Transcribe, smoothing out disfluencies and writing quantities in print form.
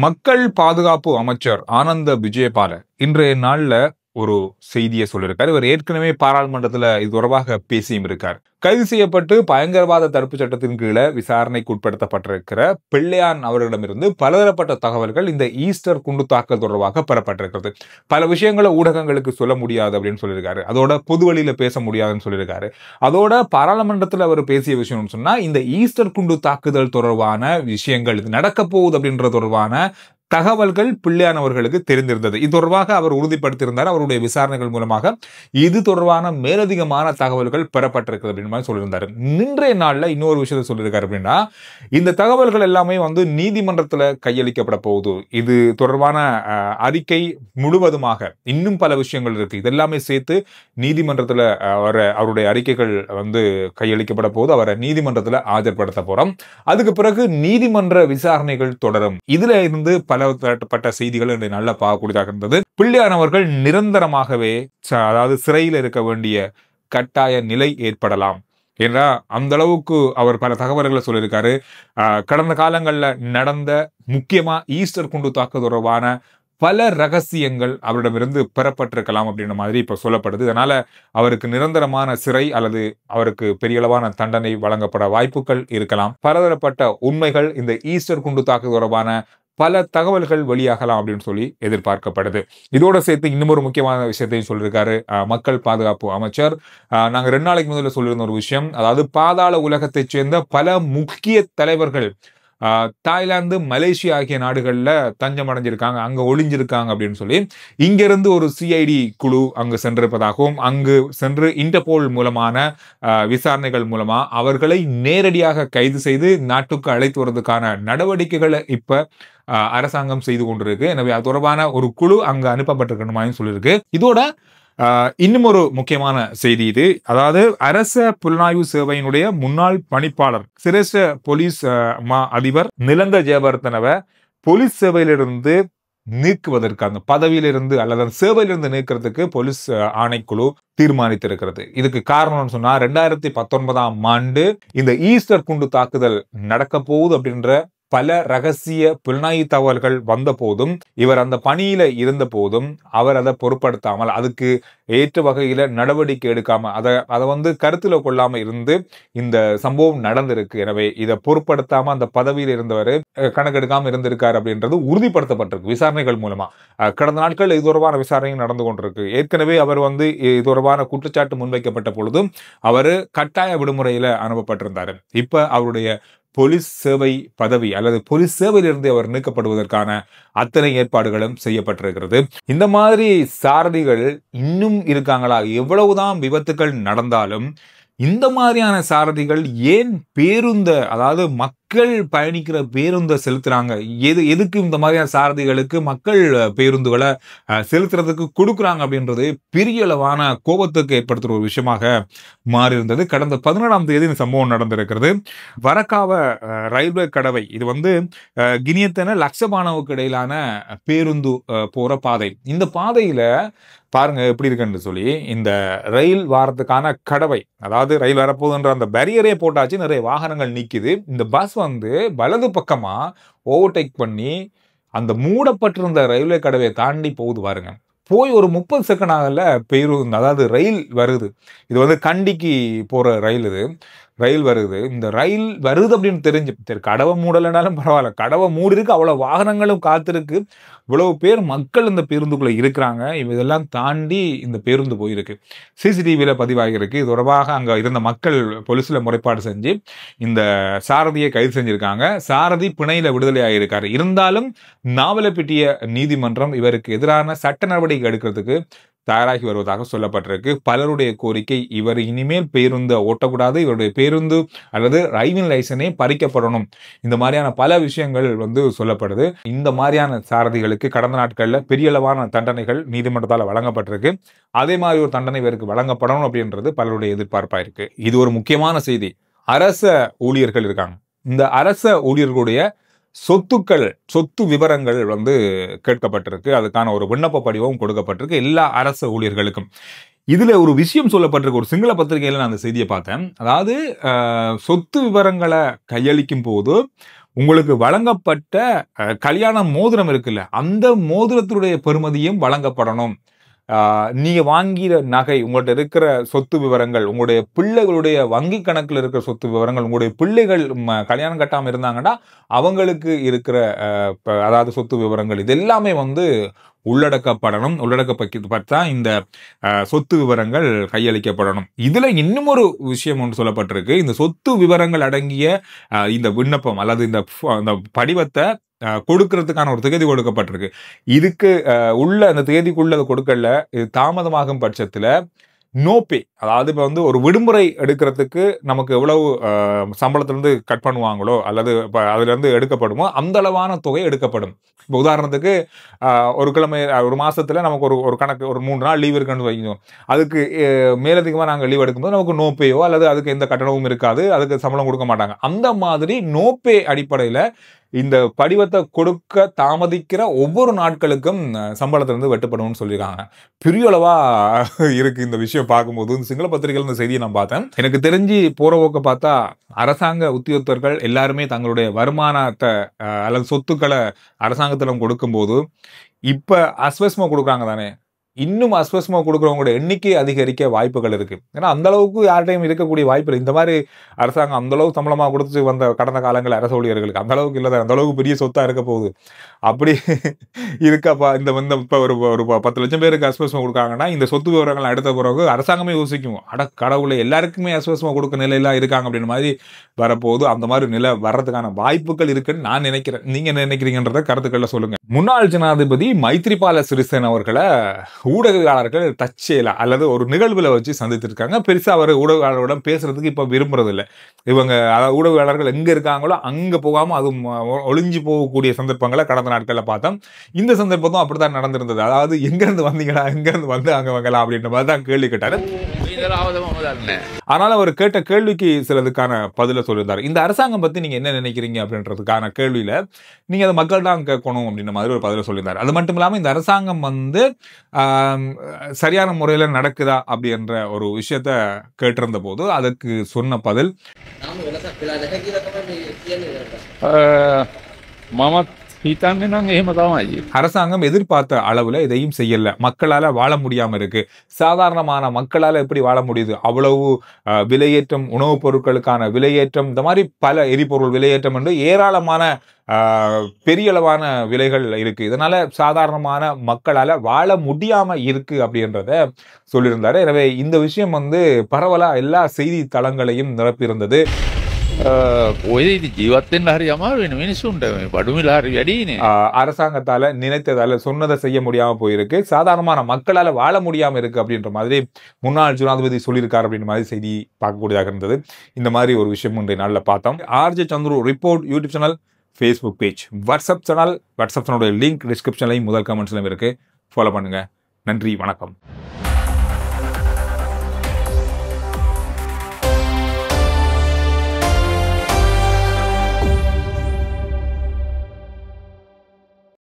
மக்கள் பாதுகாப்பு அமைச்சர் ஆனந்த விஜயபால இன்றைய நாள்ல ஒரு செய்தியை சொல்லியிருக்காரு. இவர் ஏற்கனவே பாராளுமன்றத்துல இது தொடர்பாக பேசியும் இருக்கார். கைது செய்யப்பட்டு பயங்கரவாத தடுப்பு சட்டத்தின் கீழே விசாரணைக்கு உட்படுத்தப்பட்டிருக்கிற பிள்ளையான் அவர்களிடமிருந்து பலதரப்பட்ட தகவல்கள் இந்த ஈஸ்டர் குண்டு தாக்கல் தொடர்பாக பெறப்பட்டிருக்கிறது. பல விஷயங்களை ஊடகங்களுக்கு சொல்ல முடியாது அப்படின்னு சொல்லியிருக்காரு. அதோட பொது வழியில பேச முடியாதுன்னு சொல்லியிருக்காரு. அதோட பாராளுமன்றத்தில் அவர் பேசிய விஷயம்னு சொன்னா, இந்த ஈஸ்டர் குண்டு தாக்குதல் தொடர்பான விஷயங்கள் இது நடக்க போகுது அப்படின்ற தொடர்பான தகவல்கள் பிள்ளையான் அவர்களுக்கு தெரிந்திருந்தது. இது தொடர்பாக அவர் உறுதிப்படுத்தியிருந்தார். அவருடைய விசாரணைகள் மூலமாக இது தொடர்பான மேலதிகமான தகவல்கள் பெறப்பட்டிருக்கிறது அப்படின்னு மாதிரி சொல்லியிருந்தாரு. இன்றைய நாள்ல இன்னொரு விஷயத்தை சொல்லியிருக்காரு அப்படின்னா, இந்த தகவல்கள் எல்லாமே நீதிமன்றத்தில் கையளிக்கப்பட போகுது. இது தொடர்பான அறிக்கை முழுவதுமாக இன்னும் பல விஷயங்கள் இருக்கு. இதெல்லாமே சேர்த்து நீதிமன்றத்தில் அவருடைய அறிக்கைகள் கையளிக்கப்பட போகுது. அவரை நீதிமன்றத்தில் ஆஜர்படுத்த போறோம். அதுக்கு பிறகு நீதிமன்ற விசாரணைகள் தொடரும். இதுல இருந்து பலப்பட்ட செய்திகள் நல்லா பார்க்கக்கூடியதாக இருந்தது. பிள்ளையான் அவர்கள் நிரந்தரமாகவே அதாவது சிறையில் இருக்க வேண்டிய கட்டாய நிலை ஏற்படலாம் ஏன்னா அந்த அளவுக்கு அவர் பல தகவல்களை சொல்லியிருக்காரு. கடந்த காலங்களில் நடந்த முக்கியமா ஈஸ்டர் குண்டு தாக்குதல் தொடர்பான பல ரகசியங்கள் அவரிடமிருந்து பெறப்பட்டிருக்கலாம் அப்படின்ற மாதிரி இப்ப சொல்லப்படுது. இதனால அவருக்கு நிரந்தரமான சிறை அல்லது அவருக்கு பெரிய அளவான தண்டனை வழங்கப்பட வாய்ப்புகள் இருக்கலாம். பலதரப்பட்ட உண்மைகள் இந்த ஈஸ்டர் குண்டு தாக்குதல் தொடர்பான பல தகவல்கள் வெளியாகலாம் அப்படின்னு சொல்லி எதிர்பார்க்கப்படுது. இதோட சேர்த்து இன்னும் ஒரு முக்கியமான விஷயத்தையும் சொல்லியிருக்காரு மக்கள் பாதுகாப்பு அமைச்சர். நாங்க 2 நாளைக்கு முதல்ல சொல்லியிருந்த ஒரு விஷயம், அதாவது பாதாள உலகத்தைச் சேர்ந்த பல முக்கிய தலைவர்கள் தாய்லாந்து, மலேசியா ஆகிய நாடுகள்ல தஞ்சம் அடைஞ்சிருக்காங்க, அங்க ஒளிஞ்சிருக்காங்க அப்படின்னு சொல்லி இங்கிருந்து ஒரு சிஐடி குழு அங்கு சென்றிருப்பதாகவும், அங்கு சென்று இன்டர்போல் மூலமான விசாரணைகள் மூலமா அவர்களை நேரடியாக கைது செய்து நாட்டுக்கு அழைத்து வருவதற்கான நடவடிக்கைகளை இப்ப அரசாங்கம் செய்து கொண்டிருக்கு. எனவே அது தொடர்பான ஒரு குழு அங்கு அனுப்பப்பட்டிருக்கணும் சொல்லியிருக்கு. இதோட இன்னும் ஒரு முக்கியமான செய்தி இது, அதாவது அரச புலனாய்வு சேவையினுடைய முன்னாள் பணிப்பாளர் சிரேஷ்ட போலீஸ் அதிபர் நிலந்த ஜெயவர்தனவை போலீஸ் சேவையிலிருந்து நீக்குவதற்கு, அந்த பதவியிலிருந்து அல்லது சேவையிலிருந்து நீக்கிறதுக்கு போலீஸ் ஆணைக்குழு தீர்மானித்திருக்கிறது. இதுக்கு காரணம்னு சொன்னா 2019ஆம் ஆண்டு இந்த ஈஸ்டர் குண்டு தாக்குதல் நடக்க போகுது அப்படின்ற பல ரகசிய புலனாய்வு தகவல்கள் வந்த போதும், இவர் அந்த பணியில இருந்த போதும் அவர் அதை பொருட்படுத்தாமல், அதுக்கு ஏற்ற வகையில நடவடிக்கை எடுக்காம, அதை கருத்துல கொள்ளாம இருந்து இந்த சம்பவம் நடந்திருக்கு. எனவே இதை பொருட்படுத்தாம அந்த பதவியில் இருந்தவர் கணக்கெடுக்காம இருந்திருக்காரு அப்படின்றது உறுதிப்படுத்தப்பட்டிருக்கு விசாரணைகள் மூலமா. கடந்த நாட்கள் இது தொடர்பான விசாரணை நடந்து கொண்டிருக்கு. ஏற்கனவே அவர் இது தொடர்பான குற்றச்சாட்டு முன்வைக்கப்பட்ட பொழுதும் அவர் கட்டாய விடுமுறையில அனுப்பப்பட்டிருந்தாரு. இப்ப அவருடைய போலீஸ் சேவை பதவி அல்லது போலீஸ் சேவையிலிருந்து அவர் நீக்கப்படுவதற்கான அத்தனை ஏற்பாடுகளும் செய்யப்பட்டிருக்கிறது. இந்த மாதிரி சாரதிகள் இன்னும் இருக்காங்களா? எவ்வளவுதான் விபத்துகள் நடந்தாலும் இந்த மாதிரியான சாரதிகள் ஏன் அதாவது மக்கள் பயணிக்கிற பேருந்தை செலுத்துறாங்க? எதுக்கு இந்த மாதிரியான சாரதிகளுக்கு மக்கள் பேருந்துகளை செலுத்துறதுக்கு கொடுக்குறாங்க அப்படின்றது பெரிய அளவான கோபத்துக்கு ஏற்படுத்துற ஒரு விஷயமாக மாறி இருந்தது. கடந்த 17ஆம் தேதி இந்த சம்பவம் நடந்திருக்கிறது. வரக்காவ ரயில்வே கடவை, இது கினியத்தன லட்சபானவுக்கு இடையிலான பேருந்து போற பாதை. இந்த பாதையில பாருங்க எப்படி இருக்குன்னு சொல்லி, இந்த ரயில் வாரத்துக்கான கடவை, அதாவது ரயில் வரப்போகுதுன்ற அந்த பேரியரே போட்டாச்சு, நிறைய வாகனங்கள் நிக்குது. இந்த பஸ் வலது பக்கமா ஓவர்டேக் பண்ணி அந்த மூடப்பட்டிருந்த ரயில்வே கடவையை தாண்டி போகுது பாருங்க. போய் ஒரு 30 செகண்ட் ஆகல பேருந்து, அதாவது ரயில் வருது. இது கண்டிக்கு போற ரயில், ரயில் வருது. இந்த ரயில் வருது அப்படின்னு தெரிஞ்சு, கடவை மூடலைனாலும் பரவாயில்ல, கடவை மூடி இருக்கு, அவ்வளவு வாகனங்களும் காத்திருக்கு, இவ்வளவு பேர் மக்கள் இந்த பேருந்துக்குள்ள இருக்கிறாங்க. இதெல்லாம் தாண்டி இந்த பேருந்து போயிருக்கு. சிசிடிவியில பதிவாகிருக்கு. இது தொடர்பாக அங்க இருந்த மக்கள் போலீஸ்ல முறைப்பாடு செஞ்சு இந்த சாரதியை கைது செஞ்சிருக்காங்க. சாரதி பிணையில விடுதலை ஆகியிருக்காரு. இருந்தாலும் நாவலப்பிட்டிய நீதிமன்றம் இவருக்கு எதிரான சட்ட நடவடிக்கை எடுக்கிறதுக்கு தயாராகி வருவதாக சொல்லப்பட்டிருக்கு. பலருடைய கோரிக்கை, இவர் இனிமேல் பேருந்து ஓட்டக்கூடாது, இவருடைய பேருந்து அல்லது டிரைவிங் லைசனே பறிக்கப்படணும். இந்த மாதிரியான பல விஷயங்கள் சொல்லப்படுது. இந்த மாதிரியான சாரதிகளுக்கு கடந்த நாட்கள்ல பெரிய அளவான தண்டனைகள் நீதிமன்றத்தால் வழங்கப்பட்டிருக்கு. அதே மாதிரி ஒரு தண்டனை இவருக்கு வழங்கப்படணும் அப்படின்றது பலருடைய எதிர்பார்ப்பா இருக்கு. இது ஒரு முக்கியமான செய்தி. அரச ஊழியர்கள் இருக்காங்க. இந்த அரச ஊழியர்களுடைய சொத்து விவரங்கள் கேட்கப்பட்டிருக்கு. அதுக்கான ஒரு விண்ணப்ப படிவம் கொடுக்கப்பட்டிருக்கு எல்லா அரசு ஊழியர்களுக்கும். இதுல ஒரு விஷயம் சொல்லப்பட்டிருக்கு. ஒரு சிங்கள பத்திரிகையில நான் அந்த செய்தியை பார்த்தேன். அதாவது சொத்து விவரங்களை கையளிக்கும் போது உங்களுக்கு வழங்கப்பட்ட கல்யாண மோதிரம் இருக்குல்ல, அந்த மோதிரத்தினுடைய பெறுமதியும் வழங்கப்படணும். நீங்க வாங்கிற நகை, உங்கள்ட்ட இருக்கிற சொத்து விவரங்கள், உங்களுடைய பிள்ளைகளுடைய வங்கி கணக்குல இருக்கிற சொத்து விவரங்கள், உங்களுடைய பிள்ளைகள் கல்யாணம் கட்டாம இருந்தாங்கன்னா அவங்களுக்கு இருக்கிற அதாவது சொத்து விவரங்கள், இது எல்லாமே வந்து உள்ளடக்கப்படணும். உள்ளடக்கப்பட்டா இந்த சொத்து விவரங்கள் கையளிக்கப்படணும். இதுல இன்னும் ஒரு விஷயம் ஒன்று சொல்லப்பட்டிருக்கு. இந்த சொத்து விவரங்கள் அடங்கிய இந்த விண்ணப்பம் அல்லது இந்த படிவத்தை கொடுக்கறதுக்கான ஒரு தேதி கொடுக்கப்பட்டிருக்கு. இதுக்கு உள்ள அந்த தேதிக்குள்ள கொடுக்கல, இது தாமதமாகும் பட்சத்துல நோபே, அதாவது இப்ப வந்து ஒரு விடுமுறை எடுக்கிறதுக்கு நமக்கு எவ்வளவு சம்பளத்திலிருந்து கட் பண்ணுவாங்களோ அல்லது அதுல இருந்து எடுக்கப்படுமோ அந்த அளவான தொகை எடுக்கப்படும். இப்போ உதாரணத்துக்கு ஒரு கிழமை ஒரு மாசத்துல நமக்கு ஒரு கணக்கு ஒரு 3 நாள் லீவ் இருக்குன்னு வைக்கணும். அதுக்கு மேலதிகமா நாங்கள் லீவ் எடுக்கும்போது நமக்கு நோபேயோ அல்லது அதுக்கு எந்த கட்டணமும் இருக்காது, அதுக்கு சம்பளம் கொடுக்க மாட்டாங்க. அந்த மாதிரி நோபே அடிப்படையில இந்த படிவத்தை கொடுக்க தாமதிக்கிற ஒவ்வொரு நாட்களுக்கும் சம்பளத்திலிருந்து வெட்டுப்படும்னு சொல்லியிருக்காங்க. பெரிய அளவா இருக்கு இந்த விஷயம் பார்க்கும்போது. இந்த சிங்கள பத்திரிகைகள் இந்த செய்தியை நான் பார்த்தேன். எனக்கு தெரிஞ்சு போற போக்க பார்த்தா அரசாங்க உத்தியோகத்தர்கள் எல்லாருமே தங்களுடைய வருமானத்தை அல்லது சொத்துக்களை அரசாங்கத்திடம் கொடுக்கும்போது இப்ப அஸ்வஸ்மா கொடுக்குறாங்க தானே, இன்னும் அஸ்வஸ்மா கொடுக்குறவங்களோட எண்ணிக்கை அதிகரிக்க வாய்ப்புகள் இருக்கு. ஏன்னா அந்த அளவுக்கு யார்டையும் இருக்கக்கூடிய வாய்ப்பு இல்லை. இந்த மாதிரி அரசாங்கம் அந்த அளவுக்கு சம்பளமா கொடுத்து வந்த கடந்த காலங்கள் அரசு ஊழியர்களுக்கு அந்த அளவுக்கு இல்லை, அந்த அளவுக்கு பெரிய சொத்தா இருக்க போகுது. அப்படி இருக்கப்பா இந்த இப்ப ஒரு 10 லட்சம் பேருக்கு அஸ்வஸ்மா கொடுக்காங்கன்னா இந்த சொத்து விவரங்கள் எடுத்த பிறகு அரசாங்கமே யோசிக்கும், அட கடவுளை எல்லாருக்குமே அஸ்வஸ்மா கொடுக்க நிலையெல்லாம் இருக்காங்க அப்படின்னு மாதிரி வரப்போகுது. அந்த மாதிரி நிலை வர்றதுக்கான வாய்ப்புகள் இருக்குன்னு நான் நினைக்கிறேன். நீங்க என்ன நினைக்கிறீங்கன்றத கருத்துக்கள்ல சொல்லுங்க. முன்னாள் ஜனாதிபதி மைத்ரிபால சிறிசேன அவர்களை ஊடகவியலாளர்கள் தற்செயலா அல்லது ஒரு நிகழ்வுல வச்சு சந்தித்திருக்காங்க. பெருசா அவர் ஊடகவியலாளர்களிடம் பேசுறதுக்கு இப்ப விரும்புறது இல்லை. இவங்க ஊடகவியலாளர்கள் எங்க இருக்காங்களோ அங்க போகாம அது ஒளிஞ்சு போகக்கூடிய சந்தர்ப்பங்களை கடந்த நாட்கள்ல பார்த்தோம். இந்த சந்தர்ப்பத்தும் அப்படித்தான் நடந்திருந்தது. அதாவது எங்க இருந்து வந்தீங்களா, எங்க இருந்து வந்து அங்க வாங்கலாம் அப்படின்ற மாதிரி தான் கேள்வி கேட்டாரு. ஆனால் அவர் கேட்ட கேள்விக்கு சிலதுக்கான பதில சொல்லியிருந்தார். இந்த அரசாங்கம் பத்தி நீங்க என்ன நினைக்கிறீங்க அப்படின்றதுக்கான கேள்வியில நீங்க அதை மக்கள் தான் கேட்கணும் அப்படின்ற மாதிரி ஒரு பதில சொல்லியிருந்தார். அது மட்டும் இல்லாம இந்த அரசாங்கம் வந்து சரியான முறையில நடக்குதா அப்படின்ற ஒரு விஷயத்த கேட்டிருந்த போது அதுக்கு சொன்ன பதில், அரசாங்கம் எதிர்பார்த்த அளவுல இதையும் செய்யல, மக்களால வாழ முடியாம இருக்கு. சாதாரணமான மக்களால எப்படி வாழ முடியுது? அவ்வளவு விலையேற்றம், உணவுப் பொருட்களுக்கான விலையேற்றம், இந்த மாதிரி பல எரிபொருள் விலையேற்றம் என்று ஏராளமான பெரிய அளவான விலைகள் இருக்கு. இதனால சாதாரணமான மக்களால வாழ முடியாம இருக்கு அப்படின்றத சொல்லியிருந்தாரு. எனவே இந்த விஷயம் வந்து பரவலா எல்லா செய்தி தளங்களையும் நிரப்பியிருந்தது. அரசாங்கத்தால நினைத்ததால சொன்னதை செய்ய முடியாம போயிருக்கு, சாதாரணமான மக்களால வாழ முடியாம இருக்கு அப்படின்ற மாதிரி முன்னாள் ஜனாதிபதி சொல்லியிருக்காரு அப்படின்ற மாதிரி செய்தி பார்க்கக்கூடியதாக இருந்தது. இந்த மாதிரி ஒரு விஷயம் இன்றைய நாளில் பார்த்தோம். RJ Chandru report YouTube channel, Facebook page, WhatsApp channel, WhatsApp சேனலோட லிங்க் டிஸ்கிரிப்ஷன்லையும் முதல் கமெண்ட்ஸ்லையும் இருக்கு. ஃபாலோ பண்ணுங்க. நன்றி, வணக்கம்.